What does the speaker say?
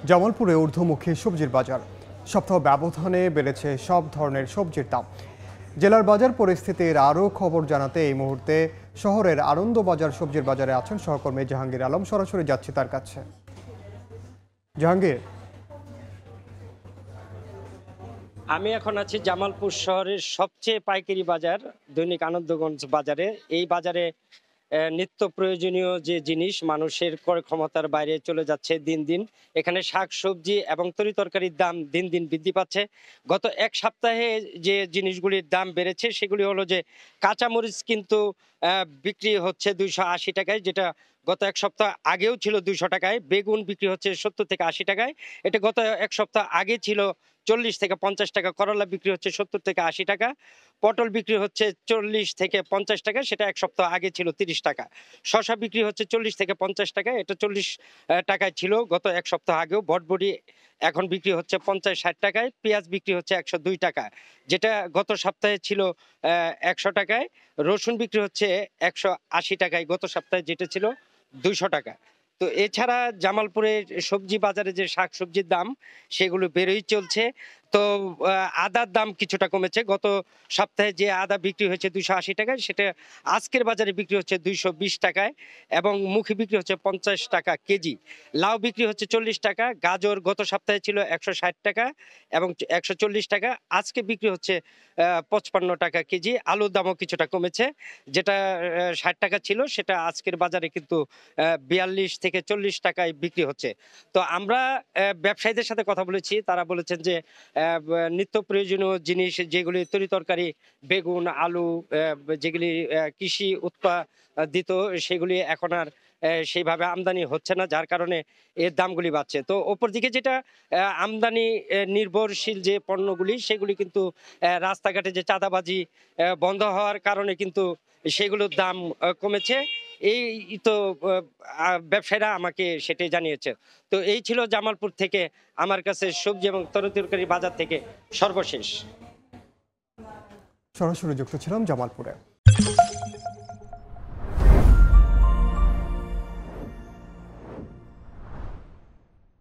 জামালপুরে ঊর্ধ্বমুখী সবজির বাজার। সপ্তাহ ব্যবধানে বেড়েছে সব ধরনের সবজির দাম। জেলার বাজার পরিস্থিতির আরও খবর জানাতে এই মুহূর্তে শহরের আনন্দবাজার সবজির বাজারে আছেন সহকর্মী জাহাঙ্গীর আলম। সরাসরি যাচ্ছি তার কাছে। জাহাঙ্গীর, আমি এখন আছি জামালপুর শহরের সবচেয়ে পাইকারি বাজার দৈনিক আনন্দগঞ্জ বাজারে। এই বাজারে নিত্য প্রয়োজনীয় যে জিনিস মানুষের ক্রয় ক্ষমতার বাইরে চলে যাচ্ছে দিন দিন। এখানে শাক সবজি এবং তরিতরকারির দাম দিন দিন বৃদ্ধি পাচ্ছে। গত এক সপ্তাহে যে জিনিসগুলির দাম বেড়েছে সেগুলি হলো যে কাঁচামরিচ কিন্তু বিক্রি হচ্ছে 280 টাকায়, যেটা গত এক সপ্তাহ আগেও ছিল 200 টাকায়। বেগুন বিক্রি হচ্ছে 70 থেকে 80 টাকায়, এটা গত এক সপ্তাহ আগে ছিল 40 থেকে 50 টাকা। করলা বিক্রি হচ্ছে 70 থেকে 80 টাকা। পটল বিক্রি হচ্ছে 40 থেকে 50 টাকা, সেটা এক সপ্তাহ আগে ছিল 30 টাকা। শসা বিক্রি হচ্ছে 40 থেকে 50 টাকা, এটা 40 টাকায় ছিল গত এক সপ্তাহ আগেও। বটবডি এখন বিক্রি হচ্ছে 50-60 টাকায়। পেঁয়াজ বিক্রি হচ্ছে 102 টাকা, যেটা গত সপ্তাহে ছিল 100 টাকায়। রসুন বিক্রি হচ্ছে 180 টাকায়, গত সপ্তাহে যেটা ছিল 200 টাকা। তো এছাড়া জামালপুরের সবজি বাজারে যে শাক সবজির দাম সেগুলো বেড়েই চলছে। তো আদার দাম কিছুটা কমেছে। গত সপ্তাহে যে আদা বিক্রি হয়েছে 280 টাকায়, সেটা আজকের বাজারে বিক্রি হচ্ছে 220 টাকায় এবং মুখে বিক্রি হচ্ছে 50 টাকা কেজি। লাউ বিক্রি হচ্ছে 40 টাকা। গাজর গত সপ্তাহে ছিল 160 টাকা এবং 140 টাকা, আজকে বিক্রি হচ্ছে 55 টাকা কেজি। আলুর দামও কিছুটা কমেছে, যেটা 60 টাকা ছিল সেটা আজকের বাজারে কিন্তু 42 থেকে 40 টাকায় বিক্রি হচ্ছে। তো আমরা ব্যবসায়ীদের সাথে কথা বলেছি, তারা বলেছেন যে নিত্য প্রয়োজনীয় জিনিস যেগুলি তরিতরকারি, বেগুন, আলু, যেগুলি কৃষি উৎপাদিত, সেগুলি এখন আর সেইভাবে আমদানি হচ্ছে না, যার কারণে এর দামগুলি বাড়ছে। তো ওপর দিকে যেটা আমদানি নির্ভরশীল যে পণ্যগুলি, সেগুলি কিন্তু রাস্তাঘাটে যে চাঁদাবাজি বন্ধ হওয়ার কারণে কিন্তু সেগুলোর দাম কমেছে। এই তো ব্যবসায়ীরা আমাকে সেটাই জানিয়েছে। তো এই ছিল জামালপুর থেকে আমার কাছে সবজি এবং তরকারি বাজার থেকে সর্বশেষ। সরাসরি যুক্ত ছিলাম জামালপুরে।